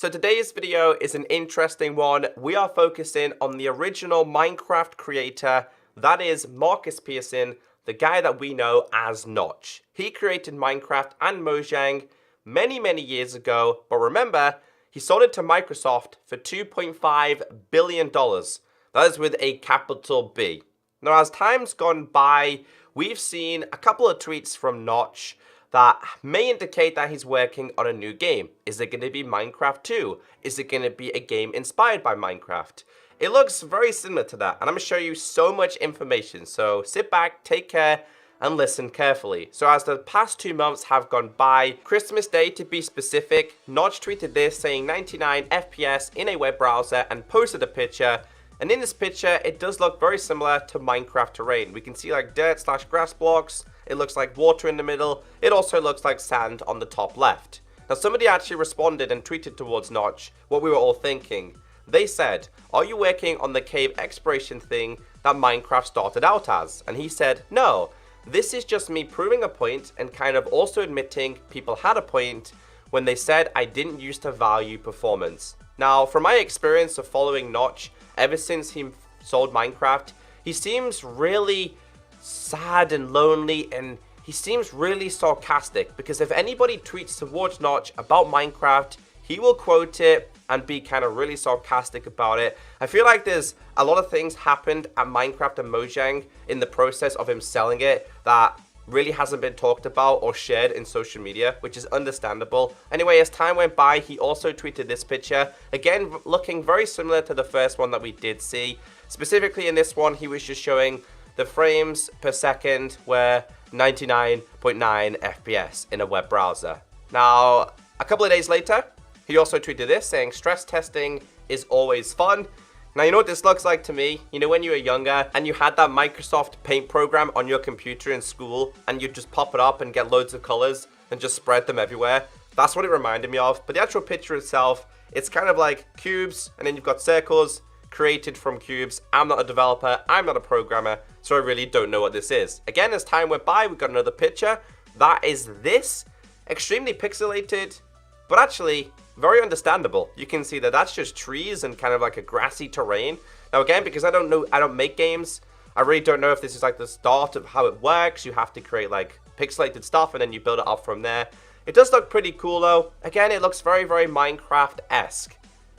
So today's video is an interesting one. We are focusing on the original Minecraft creator, that is Marcus Pearson, the guy that we know as Notch. He created Minecraft and Mojang many years ago, but remember, he sold it to Microsoft for $2.5 billion. That is with a capital B. Now, as time's gone by, we've seen a couple of tweets from Notch that may indicate that he's working on a new game. Is it going to be Minecraft 2? Is it going to be a game inspired by Minecraft? It looks very similar to that, and I'm going to show you so much information. So sit back, take care, and listen carefully. So as the past 2 months have gone by, Christmas Day to be specific, Notch tweeted this saying 99 FPS in a web browser and posted a picture. And in this picture, it does look very similar to Minecraft terrain. We can see like dirt/grass blocks. It looks like water in the middle. It also looks like sand on the top left. Now, somebody actually responded and tweeted towards Notch what we were all thinking. They said, "Are you working on the cave exploration thing that Minecraft started out as?" And he said, "No, this is just me proving a point and kind of also admitting people had a point when they said I didn't used to value performance." Now, from my experience of following Notch, ever since he sold Minecraft, he seems really sad and lonely, and he seems really sarcastic, because if anybody tweets towards Notch about Minecraft, he will quote it and be kind of really sarcastic about it. I feel like there's a lot of things happened at Minecraft and Mojang in the process of him selling it that really hasn't been talked about or shared in social media, which is understandable. Anyway, as time went by, he also tweeted this picture, again looking very similar to the first one that we did see. Specifically in this one, he was just showing the frames per second were 99.9 FPS in a web browser. Now, a couple of days later, he also tweeted this saying stress testing is always fun. Now, you know what this looks like to me? You know when you were younger and you had that Microsoft Paint program on your computer in school and you'd just pop it up and get loads of colors and just spread them everywhere? That's what it reminded me of. But the actual picture itself, it's kind of like cubes and then you've got circles created from cubes. I'm not a developer, I'm not a programmer, so I really don't know what this is. Again, as time went by, we got another picture. That is this. Extremely pixelated, but actually very understandable. You can see that that's just trees and kind of like a grassy terrain. Now again, because I don't make games, I really don't know if this is like the start of how it works. You have to create like pixelated stuff and then you build it up from there. It does look pretty cool though. Again, it looks very Minecraft-esque.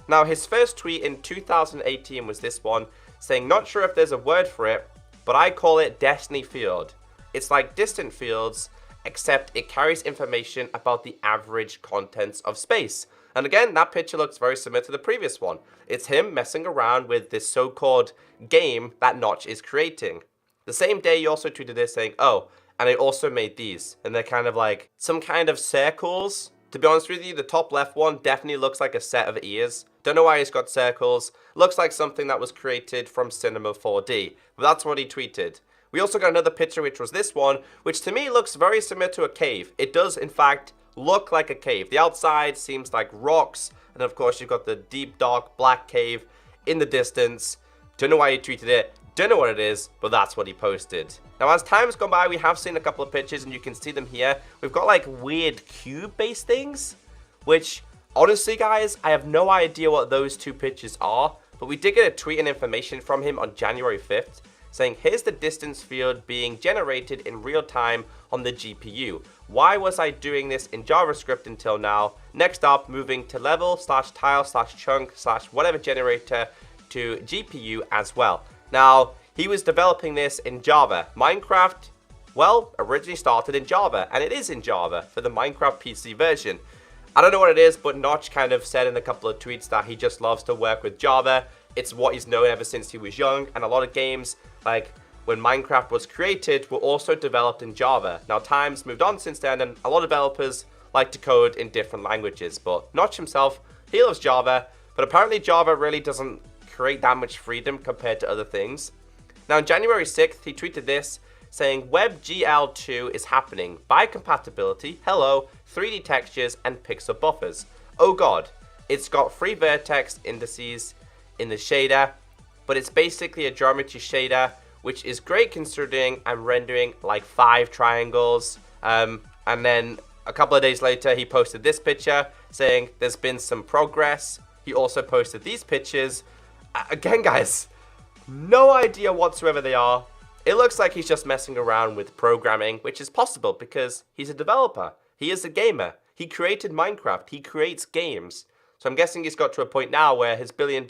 Now, his first tweet in 2018 was this one, saying, "Not sure if there's a word for it, but I call it Destiny Field. It's like distant fields, except it carries information about the average contents of space." And again, that picture looks very similar to the previous one. It's him messing around with this so-called game that Notch is creating. The same day, he also tweeted this saying, "Oh, and I also made these." And they're kind of like some kind of circles. To be honest with you, the top left one definitely looks like a set of ears. Don't know why he's got circles. Looks like something that was created from Cinema 4D. But that's what he tweeted. We also got another picture, which was this one, which to me looks very similar to a cave. It does, in fact, look like a cave. The outside seems like rocks. And of course, you've got the deep, dark, black cave in the distance. Don't know why he tweeted it. Don't know what it is, but that's what he posted. Now, as time's gone by, we have seen a couple of pictures, and you can see them here. We've got like weird cube-based things, which honestly, guys, I have no idea what those two pictures are, but we did get a tweet and information from him on January 5th saying, "Here's the distance field being generated in real time on the GPU. Why was I doing this in JavaScript until now? Next up, moving to level/tile/chunk/whatever generator to GPU as well." Now, he was developing this in Java. Minecraft, well, originally started in Java, and it is in Java for the Minecraft PC version. I don't know what it is, but Notch kind of said in a couple of tweets that he just loves to work with Java. It's what he's known ever since he was young, and a lot of games, like when Minecraft was created, were also developed in Java. Now, time's moved on since then, and a lot of developers like to code in different languages, but Notch himself, he loves Java, but apparently Java really doesn't create that much freedom compared to other things. Now, on January 6th, he tweeted this, saying, "WebGL2 is happening. Biocompatibility, hello, 3D textures, and pixel buffers. Oh god, it's got 3 vertex indices in the shader, but it's basically a geometry shader, which is great considering I'm rendering like 5 triangles." And then a couple of days later, he posted this picture saying there's been some progress. He also posted these pictures. Again, guys, no idea whatsoever they are. It looks like he's just messing around with programming, which is possible because he's a developer. He is a gamer. He created Minecraft. He creates games. So I'm guessing he's got to a point now where his $1 billion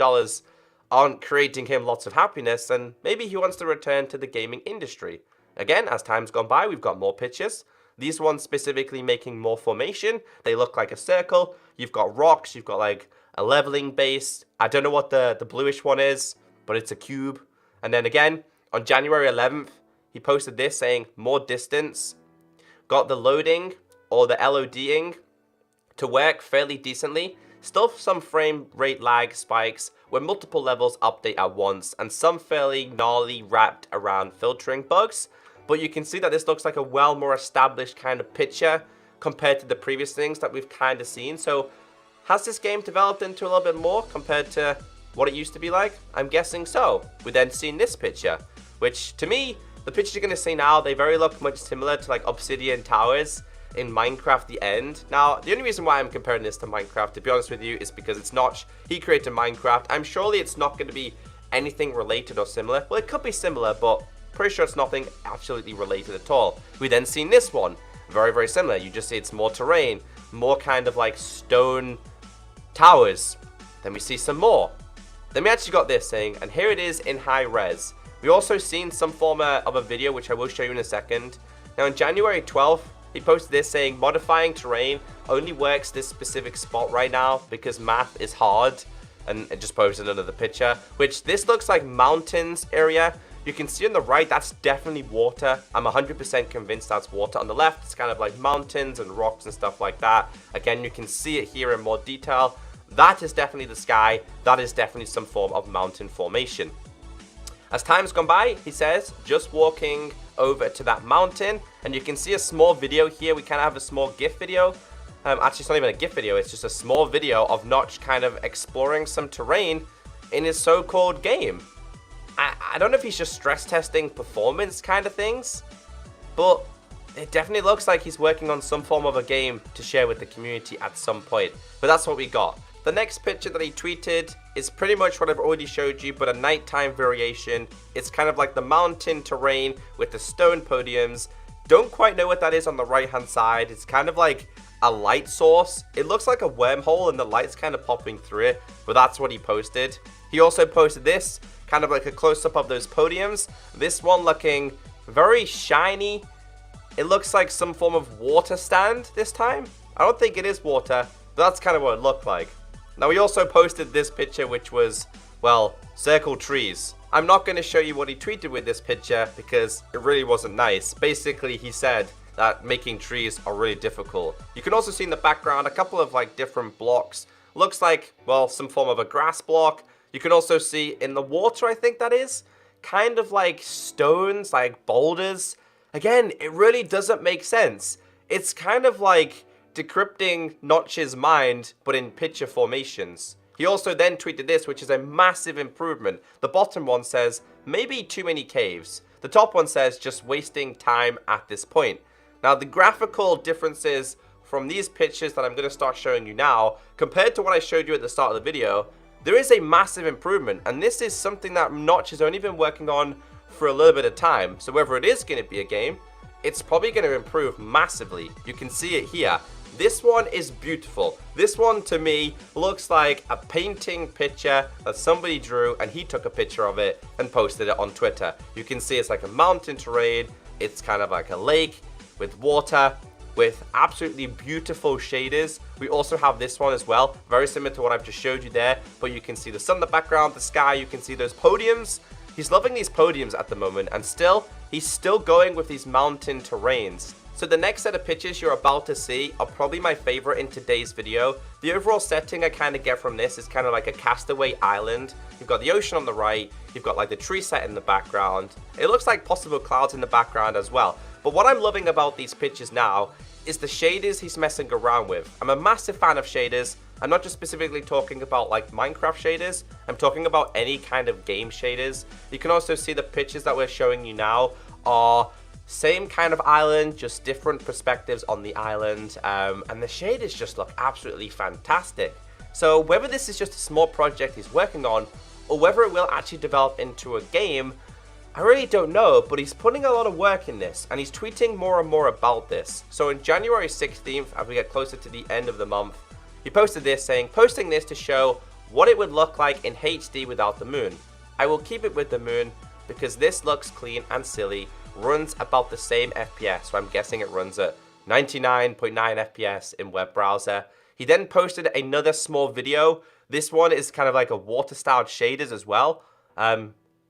aren't creating him lots of happiness, and maybe he wants to return to the gaming industry. Again, as time's gone by, we've got more pictures. These ones specifically making more formation. They look like a circle. You've got rocks. You've got like a leveling base. I don't know what the bluish one is, but it's a cube. And then again, on January 11th, he posted this saying more distance. Got the loading or the LODing to work fairly decently. Still some frame rate lag spikes when multiple levels update at once, and some fairly gnarly wrapped around filtering bugs. But you can see that this looks like a well more established kind of picture compared to the previous things that we've kind of seen. So has this game developed into a little bit more compared to what it used to be like? I'm guessing so. We then seen this picture, which to me, the pictures you're going to see now, they very look much similar to like Obsidian Towers in Minecraft The End. Now, the only reason why I'm comparing this to Minecraft, to be honest with you, is because it's Notch. He created Minecraft. I'm surely it's not going to be anything related or similar. Well, it could be similar, but pretty sure it's nothing absolutely related at all. We then seen this one. Very, very similar. You just see it's more terrain, more kind of like stone towers. Then we see some more. Then we actually got this saying, and here it is in high res. We also seen some form of a video, which I will show you in a second. Now, on January 12th, he posted this saying, modifying terrain only works this specific spot right now because math is hard. And it just posted another picture, which this looks like mountains area. You can see on the right, that's definitely water. I'm 100% convinced that's water. On the left, it's kind of like mountains and rocks and stuff like that. Again, you can see it here in more detail. That is definitely the sky. That is definitely some form of mountain formation. As time's gone by, he says, just walking over to that mountain, and you can see a small video here. We kind of have a small GIF video. Actually, it's not even a GIF video. It's just a small video of Notch kind of exploring some terrain in his so-called game. I don't know if he's just stress testing performance kind of things, but it definitely looks like he's working on some form of a game to share with the community at some point. But that's what we got. The next picture that he tweeted is pretty much what I've already showed you, but a nighttime variation. It's kind of like the mountain terrain with the stone podiums. Don't quite know what that is on the right-hand side. It's kind of like a light source. It looks like a wormhole and the light's kind of popping through it, but that's what he posted. He also posted this, kind of like a close-up of those podiums. This one looking very shiny. It looks like some form of water stand this time. I don't think it is water, but that's kind of what it looked like. Now, we also posted this picture, which was, well, circle trees. I'm not going to show you what he tweeted with this picture because it really wasn't nice. Basically, he said that making trees are really difficult. You can also see in the background a couple of like different blocks. Looks like, well, some form of a grass block. You can also see in the water, I think that is, kind of like stones, like boulders. Again, it really doesn't make sense. It's kind of like decrypting Notch's mind, but in picture formations. He also then tweeted this, which is a massive improvement. The bottom one says, maybe too many caves. The top one says, just wasting time at this point. Now, the graphical differences from these pictures that I'm going to start showing you now, compared to what I showed you at the start of the video, there is a massive improvement. And this is something that Notch has only been working on for a little bit of time. So whether it is going to be a game, it's probably going to improve massively. You can see it here. This one is beautiful. This one, to me, looks like a painting picture that somebody drew, and he took a picture of it and posted it on Twitter. You can see it's like a mountain terrain. It's kind of like a lake with water, with absolutely beautiful shaders. We also have this one as well, very similar to what I've just showed you there, but you can see the sun in the background, the sky, you can see those podiums. He's loving these podiums at the moment, and still, he's still going with these mountain terrains. So the next set of pictures you're about to see are probably my favorite in today's video. The overall setting I kind of get from this is kind of like a castaway island. You've got the ocean on the right, you've got like the tree set in the background. It looks like possible clouds in the background as well. But what I'm loving about these pictures now is the shaders he's messing around with. I'm a massive fan of shaders. I'm not just specifically talking about like Minecraft shaders. I'm talking about any kind of game shaders. You can also see the pictures that we're showing you now are Same kind of island, just different perspectives on the island, and the shaders just look absolutely fantastic. So whether this is just a small project he's working on, or whether it will actually develop into a game, I really don't know, but he's putting a lot of work in this, and he's tweeting more and more about this. So on January 16th, as we get closer to the end of the month, he posted this saying, posting this to show what it would look like in HD without the moon. I will keep it with the moon because this looks clean and silly, runs about the same FPS, so I'm guessing it runs at 99.9 FPS in web browser. He then posted another small video. This one is kind of like a water-styled shaders as well.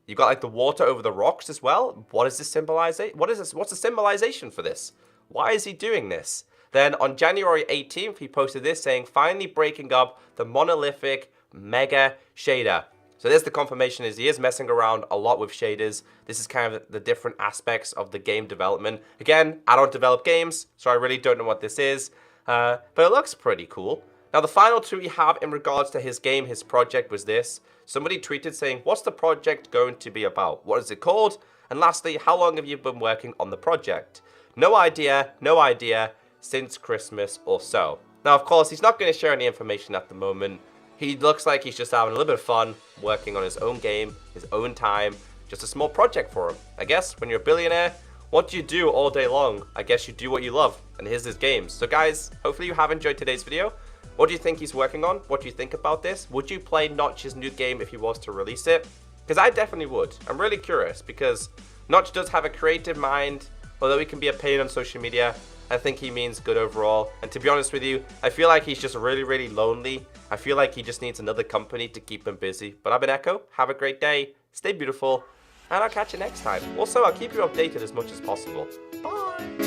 You got like the water over the rocks as well. What does this symbolize? What is this? What's the symbolization for this? Why is he doing this? Then on January 18th, he posted this saying, finally breaking up the monolithic mega shader. So there's the confirmation is he is messing around a lot with shaders. This is kind of the different aspects of the game development. Again, I don't develop games, so I really don't know what this is. But it looks pretty cool. Now the final tweet we have in regards to his game, his project was this. Somebody tweeted saying, what's the project going to be about? What is it called? And lastly, how long have you been working on the project? No idea, since Christmas or so. Now of course, he's not going to share any information at the moment. He looks like he's just having a little bit of fun, working on his own game, his own time, just a small project for him. I guess when you're a billionaire, what do you do all day long? I guess you do what you love, and here's his games. So guys, hopefully you have enjoyed today's video. What do you think he's working on? What do you think about this? Would you play Notch's new game if he was to release it? Because I definitely would. I'm really curious, because Notch does have a creative mind, although he can be a pain on social media. I think he means good overall. And to be honest with you, I feel like he's just really, really lonely. I feel like he just needs another company to keep him busy. But I've been Echo. Have a great day. Stay beautiful. And I'll catch you next time. Also, I'll keep you updated as much as possible. Bye.